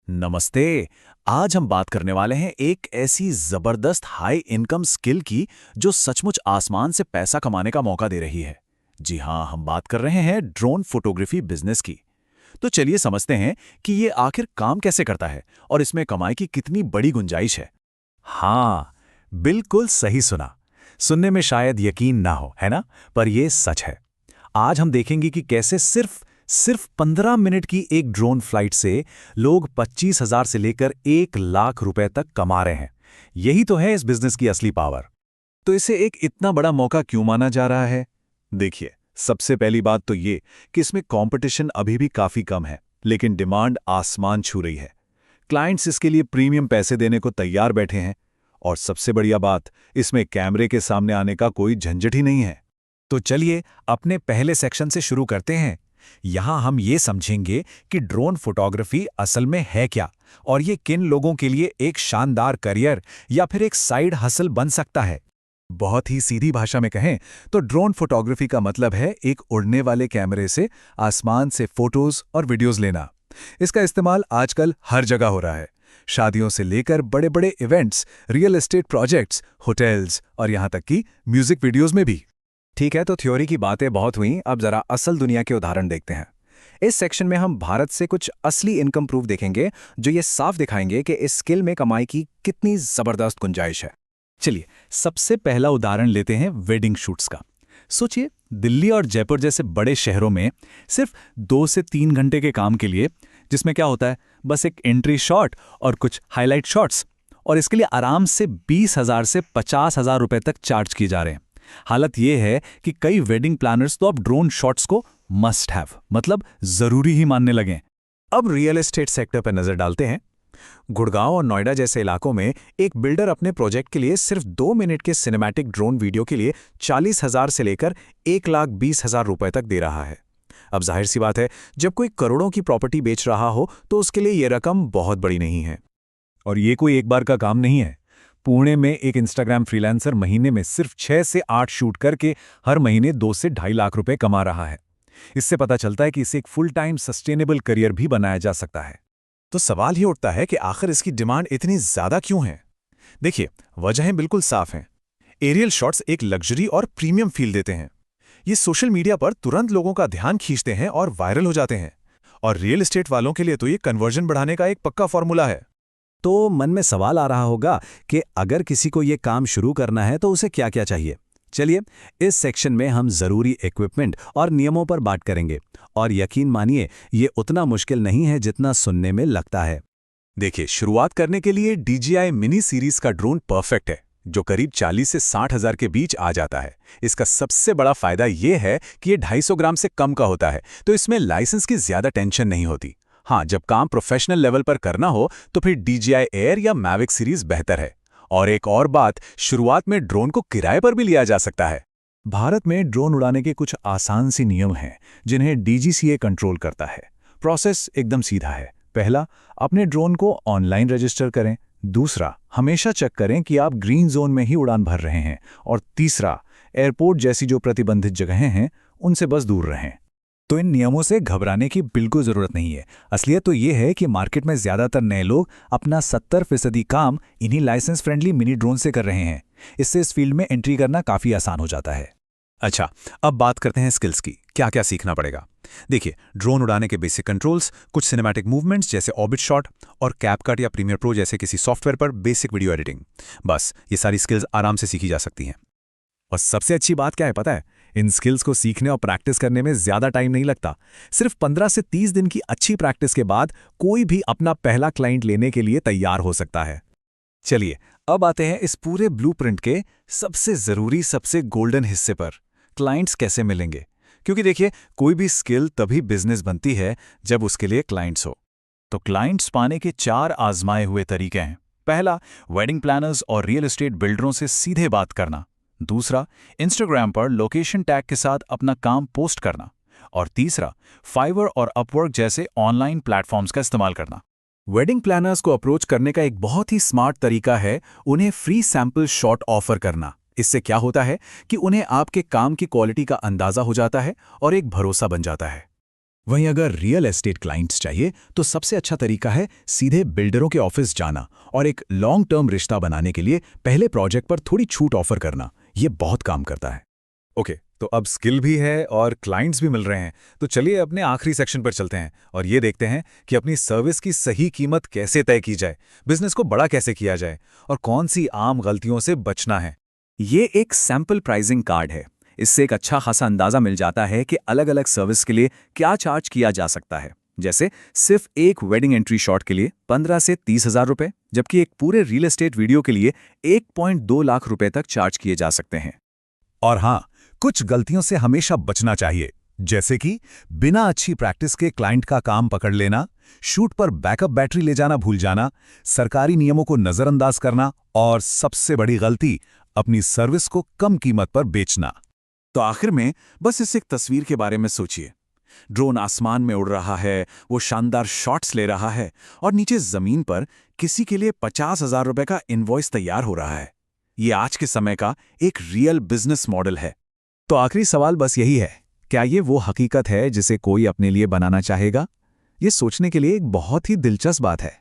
नमस्ते। आज हम बात करने वाले हैं एक ऐसी जबरदस्त हाई इनकम स्किल की जो सचमुच आसमान से पैसा कमाने का मौका दे रही है। जी हाँ, हम बात कर रहे हैं ड्रोन फोटोग्राफी बिजनेस की। तो चलिए समझते हैं कि ये आखिर काम कैसे करता है और इसमें कमाई की कितनी बड़ी गुंजाइश है। हाँ, बिल्कुल सही सुना। सुनने में शायद यकीन ना हो, है ना? पर यह सच है। आज हम देखेंगे कि कैसे सिर्फ 15 मिनट की एक ड्रोन फ्लाइट से लोग 25,000 से लेकर 1 लाख रुपए तक कमा रहे हैं। यही तो है इस बिजनेस की असली पावर। तो इसे एक इतना बड़ा मौका क्यों माना जा रहा है? देखिए, सबसे पहली बात तो ये कि इसमें कंपटीशन अभी भी काफी कम है, लेकिन डिमांड आसमान छू रही है। क्लाइंट्स इसके लिए प्रीमियम पैसे देने को तैयार बैठे हैं। और सबसे बढ़िया बात, इसमें कैमरे के सामने आने का कोई झंझट ही नहीं है। तो चलिए अपने पहले सेक्शन से शुरू करते हैं। यहाँ हम ये समझेंगे कि ड्रोन फोटोग्राफी असल में है क्या और ये किन लोगों के लिए एक शानदार करियर या फिर एक साइड हसल बन सकता है। बहुत ही सीधी भाषा में कहें तो ड्रोन फोटोग्राफी का मतलब है एक उड़ने वाले कैमरे से आसमान से फोटोज और वीडियोस लेना। इसका इस्तेमाल आजकल हर जगह हो रहा है। शादियों से लेकर बड़े बड़े events, real estate projects, hotels और यहाँ तक कि म्यूजिक वीडियोस में भी। ठीक है, तो थ्योरी की बातें बहुत हुई, अब जरा असल दुनिया के उदाहरण देखते हैं। इस सेक्शन में हम भारत से कुछ असली इनकम प्रूफ देखेंगे जो ये साफ दिखाएंगे कि इस स्किल में कमाई की कितनी जबरदस्त गुंजाइश है। चलिए, सबसे पहला उदाहरण लेते हैं वेडिंग शूट्स का। सोचिए, दिल्ली और जयपुर जैसे बड़े शहरों में सिर्फ 2 से 3 घंटे के काम के लिए, जिसमें क्या होता है, बस एक एंट्री शॉट और कुछ हाईलाइट शॉट्स, और इसके लिए आराम से 20,000 से 50,000 रुपए तक चार्ज किए जा रहे हैं। हालत यह है कि कई वेडिंग प्लानर्स तो अब ड्रोन शॉट्स को मस्ट हैव, मतलब जरूरी ही मानने लगे। अब रियल एस्टेट सेक्टर पर नजर डालते हैं। गुड़गांव और नोएडा जैसे इलाकों में एक बिल्डर अपने प्रोजेक्ट के लिए सिर्फ 2 मिनट के सिनेमैटिक ड्रोन वीडियो के लिए 40,000 से लेकर 1,20,000 रुपए तक दे रहा है। अब जाहिर सी बात है, जब कोई करोड़ों की प्रॉपर्टी बेच रहा हो तो उसके लिए यह रकम बहुत बड़ी नहीं है। और ये कोई एक बार का काम नहीं है। पुणे में एक इंस्टाग्राम फ्रीलांसर महीने में सिर्फ 6 से 8 शूट करके हर महीने 2 से 2.5 लाख रुपए कमा रहा है। इससे पता चलता है कि इसे एक फुल टाइम सस्टेनेबल करियर भी बनाया जा सकता है। तो सवाल ही उठता है कि आखिर इसकी डिमांड इतनी ज्यादा क्यों है? देखिए, वजहें बिल्कुल साफ हैं। एरियल शॉट्स एक लग्जरी और प्रीमियम फील देते हैं। ये सोशल मीडिया पर तुरंत लोगों का ध्यान खींचते हैं और वायरल हो जाते हैं। और रियल एस्टेट वालों के लिए तो ये कन्वर्जन बढ़ाने का एक पक्का फॉर्मूला है। तो मन में सवाल आ रहा होगा कि अगर किसी को ये काम शुरू करना है तो उसे क्या क्या चाहिए। चलिए, इस सेक्शन में हम जरूरी इक्विपमेंट और नियमों पर बात करेंगे, और यकीन मानिए ये उतना मुश्किल नहीं है जितना सुनने में लगता है। देखिए, शुरुआत करने के लिए DJI मिनी सीरीज का ड्रोन परफेक्ट है, जो करीब 40 से 60,000 के बीच आ जाता है। इसका सबसे बड़ा फायदा यह है कि ये 250 ग्राम से कम का होता है, तो इसमें लाइसेंस की ज्यादा टेंशन नहीं होती। हाँ, जब काम प्रोफेशनल लेवल पर करना हो तो फिर DJI एयर या मैविक सीरीज बेहतर है। और एक और बात, शुरुआत में ड्रोन को किराए पर भी लिया जा सकता है। भारत में ड्रोन उड़ाने के कुछ आसान सी नियम हैं जिन्हें DGCA कंट्रोल करता है। प्रोसेस एकदम सीधा है। पहला, अपने ड्रोन को ऑनलाइन रजिस्टर करें। दूसरा, हमेशा चेक करें कि आप ग्रीन जोन में ही उड़ान भर रहे हैं। और तीसरा, एयरपोर्ट जैसी जो प्रतिबंधित जगहें हैं उनसे बस दूर रहें। तो इन नियमों से घबराने की बिल्कुल ज़रूरत नहीं है। असलियत तो ये है कि मार्केट में ज़्यादातर नए लोग अपना 70% काम इन्हीं लाइसेंस फ्रेंडली मिनी ड्रोन से कर रहे हैं। इससे इस फील्ड में एंट्री करना काफ़ी आसान हो जाता है। अच्छा, अब बात करते हैं स्किल्स की। क्या क्या सीखना पड़ेगा? देखिए, ड्रोन उड़ाने के बेसिक कंट्रोल्स, कुछ सिनेमैटिक मूवमेंट्स जैसे ऑर्बिट शॉट, और कैपकट या प्रीमियर प्रो जैसे किसी सॉफ्टवेयर पर बेसिक वीडियो एडिटिंग। बस ये सारी स्किल्स आराम से सीखी जा सकती हैं। और सबसे अच्छी बात क्या है पता है? इन स्किल्स को सीखने और प्रैक्टिस करने में ज्यादा टाइम नहीं लगता। सिर्फ 15 से 30 दिन की अच्छी प्रैक्टिस के बाद कोई भी अपना पहला क्लाइंट लेने के लिए तैयार हो सकता है। चलिए, अब आते हैं इस पूरे ब्लूप्रिंट के सबसे जरूरी, सबसे गोल्डन हिस्से पर। क्लाइंट्स कैसे मिलेंगे? क्योंकि देखिए, कोई भी स्किल तभी बिजनेस बनती है जब उसके लिए क्लाइंट्स हो। तो क्लाइंट्स पाने के 4 आजमाए हुए तरीके हैं। पहला, वेडिंग प्लानर्स और रियल एस्टेट बिल्डरों से सीधे बात करना। दूसरा, इंस्टाग्राम पर लोकेशन टैग के साथ अपना काम पोस्ट करना। और तीसरा, फाइवर और अपवर्क जैसे ऑनलाइन प्लेटफॉर्म्स का इस्तेमाल करना। वेडिंग प्लानर्स को अप्रोच करने का एक बहुत ही स्मार्ट तरीका है उन्हें फ्री सैंपल शॉट ऑफर करना। इससे क्या होता है कि उन्हें आपके काम की क्वालिटी का अंदाजा हो जाता है और एक भरोसा बन जाता है। वहीं अगर रियल एस्टेट क्लाइंट्स चाहिए तो सबसे अच्छा तरीका है सीधे बिल्डरों के ऑफिस जाना और एक लॉन्ग टर्म रिश्ता बनाने के लिए पहले प्रोजेक्ट पर थोड़ी छूट ऑफर करना। ये बहुत काम करता है। ओके, तो अब स्किल भी है और क्लाइंट्स भी मिल रहे हैं, तो चलिए अपने आखिरी सेक्शन पर चलते हैं और ये देखते हैं कि अपनी सर्विस की सही कीमत कैसे तय की जाए, बिजनेस को बड़ा कैसे किया जाए और कौन सी आम गलतियों से बचना है। ये एक सैंपल प्राइसिंग कार्ड है। इससे एक अच्छा खासा अंदाजा मिल जाता है कि अलग अलग सर्विस के लिए क्या चार्ज किया जा सकता है। जैसे सिर्फ एक वेडिंग एंट्री शॉट के लिए 15 से 30,000 रुपए, जबकि एक पूरे रियल एस्टेट वीडियो के लिए 1.2 लाख रुपए तक चार्ज किए जा सकते हैं। और हाँ, कुछ गलतियों से हमेशा बचना चाहिए, जैसे कि बिना अच्छी प्रैक्टिस के क्लाइंट का काम पकड़ लेना, शूट पर बैकअप बैटरी ले जाना भूल जाना, सरकारी नियमों को नजरअंदाज करना और सबसे बड़ी गलती, अपनी सर्विस को कम कीमत पर बेचना। तो आखिर में बस इस एक तस्वीर के बारे में सोचिए। ड्रोन आसमान में उड़ रहा है, वो शानदार शॉट्स ले रहा है और नीचे जमीन पर किसी के लिए 50,000 रुपए का इनवॉइस तैयार हो रहा है। ये आज के समय का एक रियल बिजनेस मॉडल है। तो आखिरी सवाल बस यही है, क्या ये वो हकीकत है जिसे कोई अपने लिए बनाना चाहेगा? ये सोचने के लिए एक बहुत ही दिलचस्प बात है।